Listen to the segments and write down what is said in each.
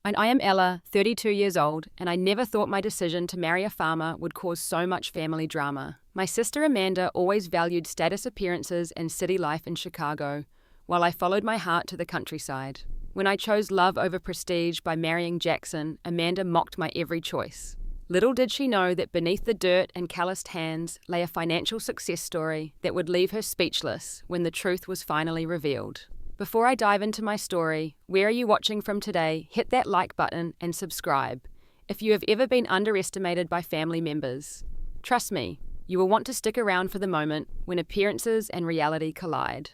And I am Ella, 32 years old, and I never thought my decision to marry a farmer would cause so much family drama. My sister Amanda always valued status appearances and city life in Chicago, while I followed my heart to the countryside. When I chose love over prestige by marrying Jackson, Amanda mocked my every choice. Little did she know that beneath the dirt and calloused hands lay a financial success story that would leave her speechless when the truth was finally revealed. Before I dive into my story, where are you watching from today? Hit that like button and subscribe if you have ever been underestimated by family members. Trust me, you will want to stick around for the moment when appearances and reality collide.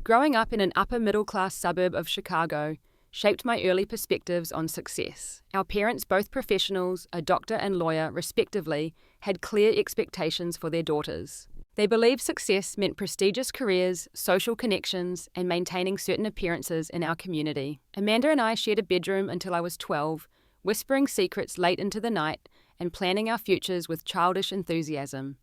Growing up in an upper-middle-class suburb of Chicago shaped my early perspectives on success. Our parents, both professionals, a doctor and lawyer respectively, had clear expectations for their daughters. They believed success meant prestigious careers, social connections, and maintaining certain appearances in our community. Amanda and I shared a bedroom until I was 12, whispering secrets late into the night and planning our futures with childish enthusiasm.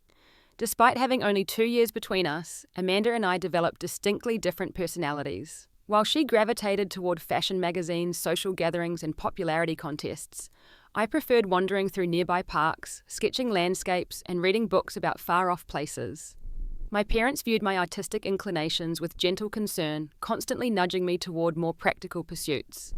Despite having only 2 years between us, Amanda and I developed distinctly different personalities. While she gravitated toward fashion magazines, social gatherings, and popularity contests, I preferred wandering through nearby parks, sketching landscapes, and reading books about far-off places. My parents viewed my artistic inclinations with gentle concern, constantly nudging me toward more practical pursuits.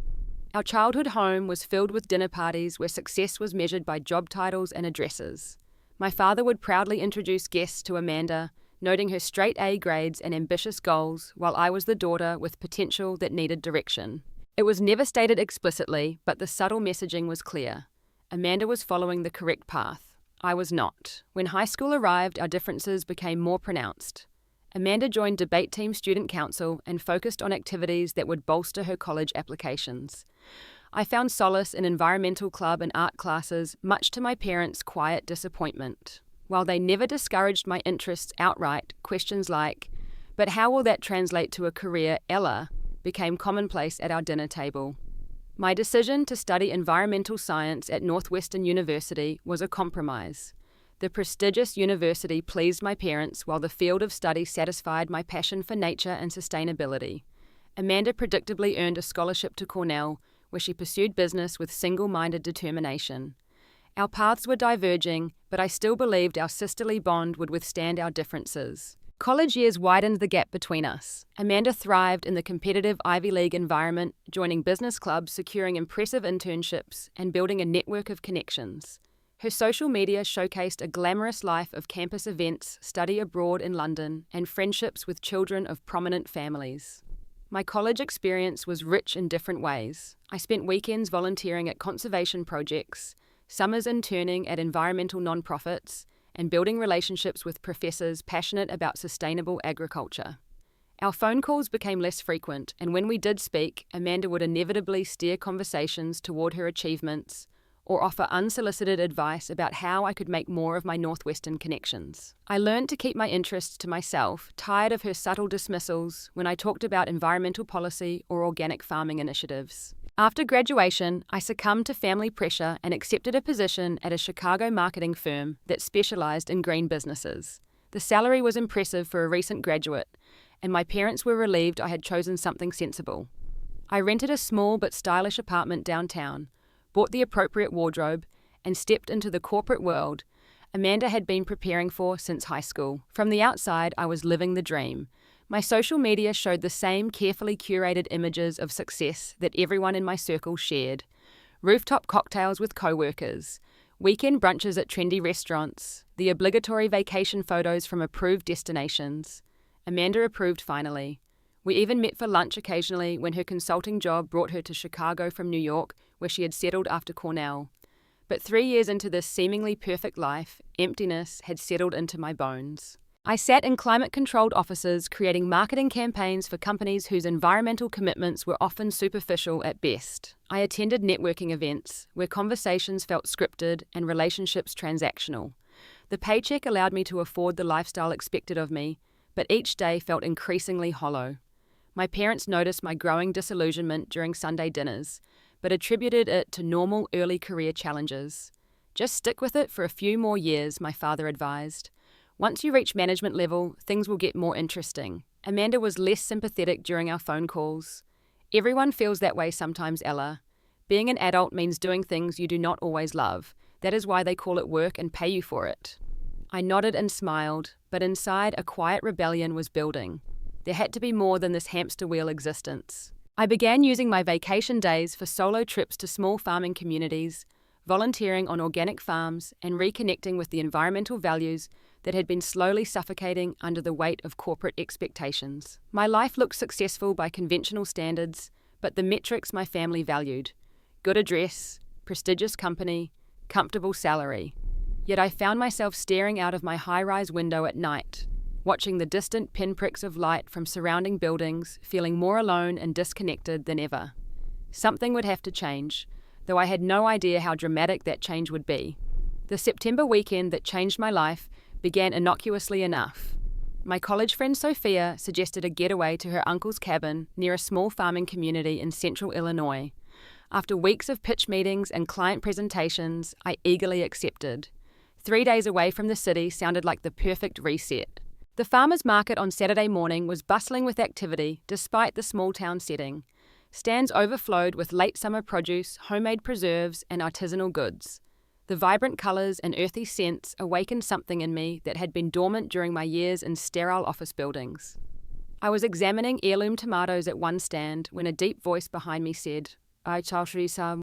Our childhood home was filled with dinner parties where success was measured by job titles and addresses. My father would proudly introduce guests to Amanda, noting her straight A grades and ambitious goals, while I was the daughter with potential that needed direction. It was never stated explicitly, but the subtle messaging was clear. Amanda was following the correct path. I was not. When high school arrived, our differences became more pronounced. Amanda joined debate team student council and focused on activities that would bolster her college applications. I found solace in environmental club and art classes, much to my parents' quiet disappointment. While they never discouraged my interests outright, questions like, "But how will that translate to a career, Ella?" became commonplace at our dinner table. My decision to study environmental science at Northwestern University was a compromise. The prestigious university pleased my parents, while the field of study satisfied my passion for nature and sustainability. Amanda predictably earned a scholarship to Cornell, where she pursued business with single-minded determination. Our paths were diverging, but I still believed our sisterly bond would withstand our differences. College years widened the gap between us. Amanda thrived in the competitive Ivy League environment, joining business clubs, securing impressive internships, and building a network of connections. Her social media showcased a glamorous life of campus events, study abroad in London, and friendships with children of prominent families. My college experience was rich in different ways. I spent weekends volunteering at conservation projects, summers interning at environmental nonprofits, and building relationships with professors passionate about sustainable agriculture. Our phone calls became less frequent, and when we did speak, Amanda would inevitably steer conversations toward her achievements or offer unsolicited advice about how I could make more of my Northwestern connections. I learned to keep my interests to myself, tired of her subtle dismissals when I talked about environmental policy or organic farming initiatives. After graduation, I succumbed to family pressure and accepted a position at a Chicago marketing firm that specialized in green businesses. The salary was impressive for a recent graduate, and my parents were relieved I had chosen something sensible. I rented a small but stylish apartment downtown, bought the appropriate wardrobe, and stepped into the corporate world Amanda had been preparing for since high school. From the outside, I was living the dream. My social media showed the same carefully curated images of success that everyone in my circle shared. Rooftop cocktails with coworkers, weekend brunches at trendy restaurants, the obligatory vacation photos from approved destinations. Amanda approved finally. We even met for lunch occasionally when her consulting job brought her to Chicago from New York, where she had settled after Cornell. But 3 years into this seemingly perfect life, emptiness had settled into my bones. I sat in climate-controlled offices creating marketing campaigns for companies whose environmental commitments were often superficial at best. I attended networking events where conversations felt scripted and relationships transactional. The paycheck allowed me to afford the lifestyle expected of me, but each day felt increasingly hollow. My parents noticed my growing disillusionment during Sunday dinners, but attributed it to normal early career challenges. Just stick with it for a few more years, my father advised. Once you reach management level, things will get more interesting. Amanda was less sympathetic during our phone calls. Everyone feels that way sometimes, Ella. Being an adult means doing things you do not always love. That is why they call it work and pay you for it. I nodded and smiled, but inside a quiet rebellion was building. There had to be more than this hamster wheel existence. I began using my vacation days for solo trips to small farming communities, volunteering on organic farms, and reconnecting with the environmental values that had been slowly suffocating under the weight of corporate expectations. My life looked successful by conventional standards, but the metrics my family valued: good address, prestigious company, comfortable salary. Yet I found myself staring out of my high-rise window at night, watching the distant pinpricks of light from surrounding buildings, feeling more alone and disconnected than ever. Something would have to change, though I had no idea how dramatic that change would be. The September weekend that changed my life began innocuously enough. My college friend Sophia suggested a getaway to her uncle's cabin near a small farming community in central Illinois. After weeks of pitch meetings and client presentations, I eagerly accepted. 3 days away from the city sounded like the perfect reset. The farmers' market on Saturday morning was bustling with activity despite the small town setting. Stands overflowed with late summer produce, homemade preserves, and artisanal goods. The vibrant colours and earthy scents awakened something in me that had been dormant during my years in sterile office buildings. I was examining heirloom tomatoes at one stand when a deep voice behind me said, "Ai chao Shri Sa